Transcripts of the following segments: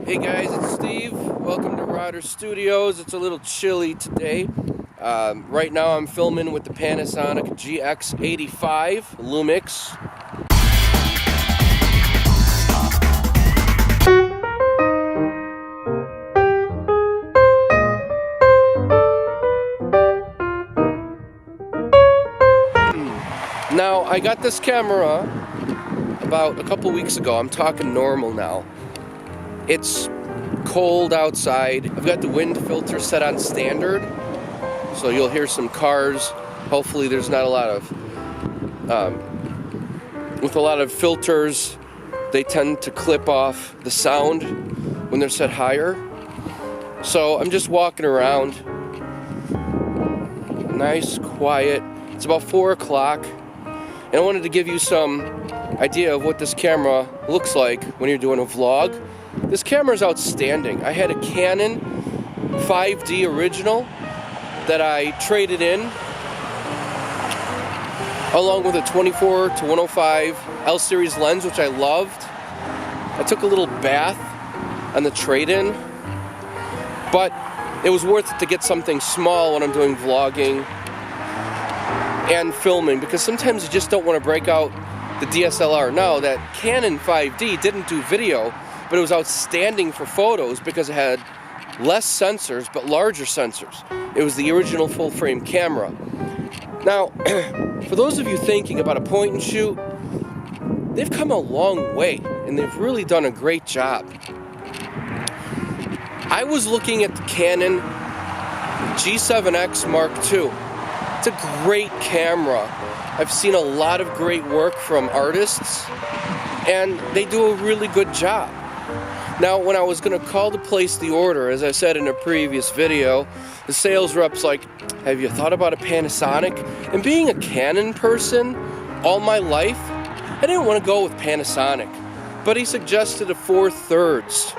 Hey guys, it's Steve. Welcome to Rodder Studios. It's a little chilly today. Right now I'm filming with the Panasonic gx85 Lumix. Now, I got this camera about a couple weeks ago. I'm talking normal now. It's cold outside. I've got the wind filter set on standard, so you'll hear some cars. Hopefully there's not a lot of, with a lot of filters, they tend to clip off the sound when they're set higher. So I'm just walking around, nice, quiet. It's about 4 o'clock, and I wanted to give you some idea of what this camera looks like when you're doing a vlog. This camera is outstanding. I had a Canon 5D original that I traded in along with a 24 to 105 L series lens, which I loved. I took a little bath on the trade-in, but it was worth it to get something small when I'm doing vlogging and filming, because sometimes you just don't want to break out the DSLR. Now, that Canon 5D didn't do video, but it was outstanding for photos because it had less sensors but larger sensors. It was the original full-frame camera. Now, for those of you thinking about a point and shoot, they've come a long way and they've really done a great job. I was looking at the Canon G7X Mark II. It's a great camera. I've seen a lot of great work from artists, and they do a really good job. Now, when I was going to call to place the order, as I said in a previous video, the sales rep's like, have you thought about a Panasonic? And being a Canon person all my life, I didn't want to go with Panasonic. But he suggested a 4/3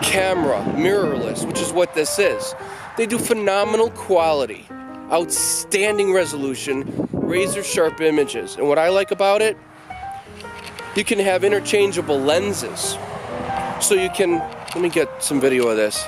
camera, mirrorless, which is what this is. They do phenomenal quality, outstanding resolution, razor sharp images. And what I like about it, you can have interchangeable lenses. So you can, let me get some video of this.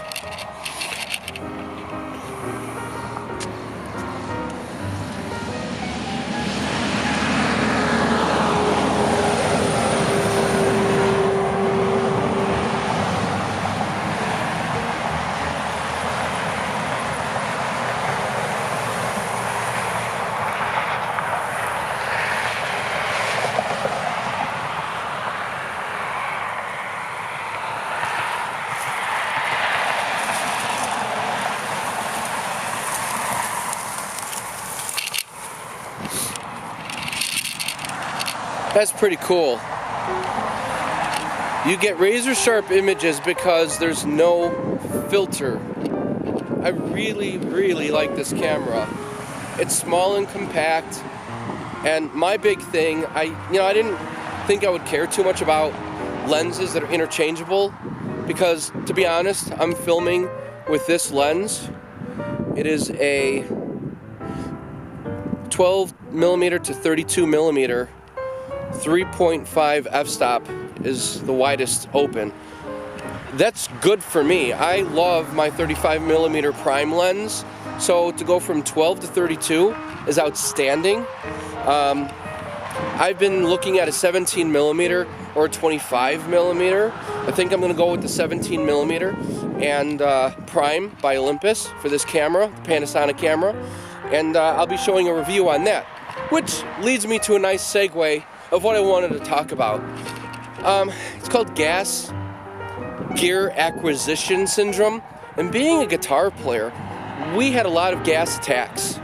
That's pretty cool. You get razor sharp images because there's no filter. I really, really like this camera. It's small and compact, and my big thing, I didn't think I would care too much about lenses that are interchangeable, because to be honest, I'm filming with this lens. It is a 12mm to 32mm 3.5 f-stop is the widest open. That's good for me. I love my 35mm prime lens, so to go from 12 to 32 is outstanding. I've been looking at a 17mm or a 25mm. I think I'm going to go with the 17mm and prime by Olympus for this camera, the Panasonic camera, and I'll be showing a review on that, which leads me to a nice segue of what I wanted to talk about. It's called gas gear acquisition syndrome. And being a guitar player, we had a lot of gas attacks.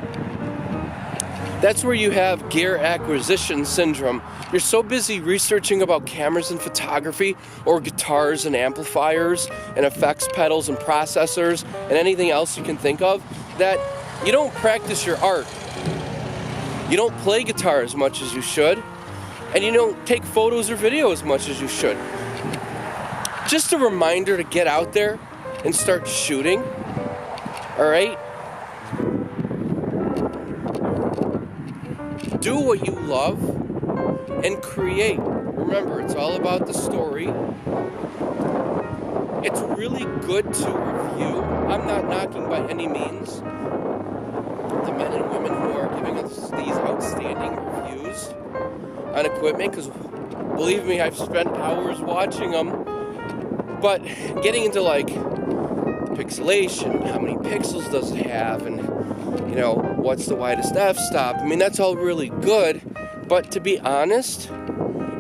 That's where you have gear acquisition syndrome. You're so busy researching about cameras and photography, or guitars and amplifiers and effects pedals and processors and anything else you can think of, that you don't practice your art. You don't play guitar as much as you should. And you don't take photos or video as much as you should. Just a reminder to get out there and start shooting. Alright? Do what you love and create. Remember, it's all about the story. It's really good to review. I'm not knocking by any means the men and women who are giving us these outstanding reviews on equipment, because believe me, I've spent hours watching them. But getting into like pixelation, how many pixels does it have, and you know, what's the widest f-stop, I mean, that's all really good. But to be honest,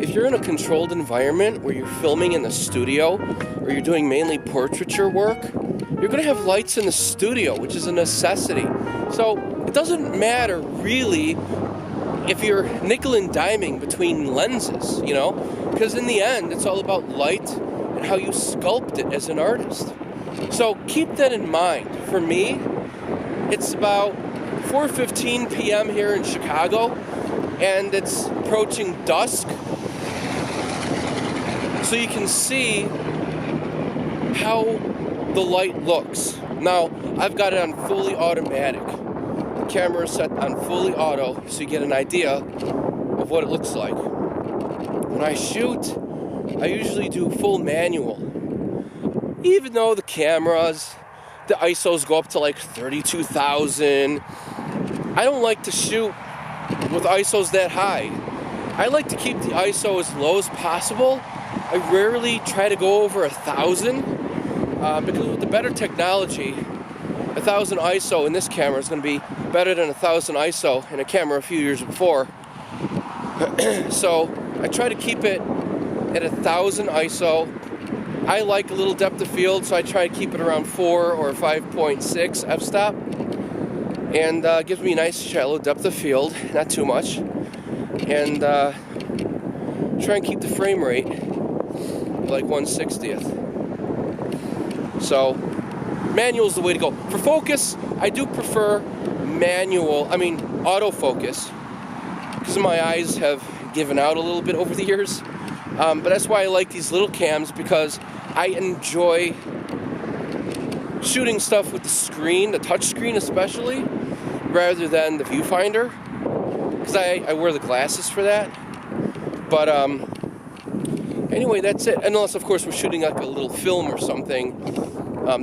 if you're in a controlled environment where you're filming in the studio or you're doing mainly portraiture work, you're going to have lights in the studio, which is a necessity. So it doesn't matter really if you're nickel and diming between lenses, you know, because in the end it's all about light and how you sculpt it as an artist. So keep that in mind. For me, it's about 4:15 p.m. here in Chicago, and it's approaching dusk. So you can see how the light looks. Now, I've got it on fully automatic. The camera is set on fully auto, so you get an idea of what it looks like. When I shoot, I usually do full manual. Even though the cameras, the ISOs go up to like 32,000, I don't like to shoot with ISOs that high. I like to keep the ISO as low as possible. I rarely try to go over 1,000 because with the better technology, 1,000 ISO in this camera is going to be better than 1,000 ISO in a camera a few years before. So I try to keep it at 1,000 ISO. I like a little depth of field, so I try to keep it around 4 or 5.6 f-stop, and gives me a nice shallow depth of field, not too much, and try and keep the frame rate like 1/60th. So manual is the way to go. For focus, I do prefer autofocus, because my eyes have given out a little bit over the years. But that's why I like these little cams, because I enjoy shooting stuff with the screen, the touch screen especially, rather than the viewfinder, because I wear the glasses for that. But anyway, that's it. Unless, of course, we're shooting like a little film or something,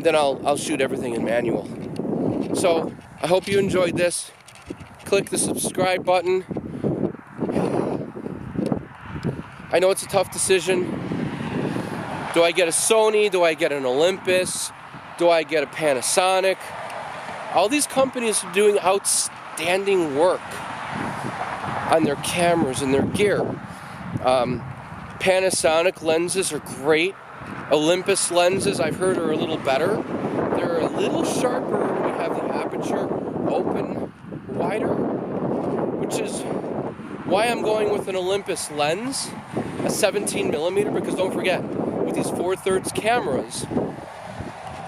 then I'll shoot everything in manual. So I hope you enjoyed this. Click the subscribe button. I know it's a tough decision. Do I get a Sony? Do I get an Olympus? Do I get a Panasonic? All these companies are doing outstanding work on their cameras and their gear. Panasonic lenses are great. Olympus lenses, I've heard, are a little better. They're a little sharper when you have the aperture open wider, which is why I'm going with an Olympus lens, a 17mm, because don't forget, with these 4/3 cameras,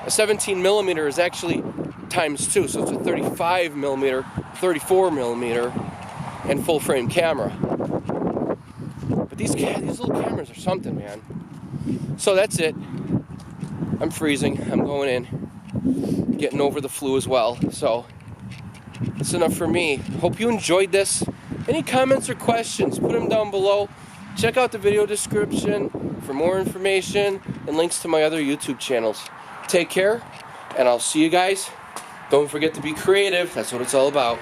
a 17mm is actually ×2, so it's a 35mm, 34mm, and full frame camera. But these little cameras are something, man. So that's it. I'm freezing. I'm going in, getting over the flu as well. So that's enough for me. Hope you enjoyed this. Any comments or questions, put them down below. Check out the video description for more information and links to my other YouTube channels. Take care, and I'll see you guys. Don't forget to be creative. That's what it's all about.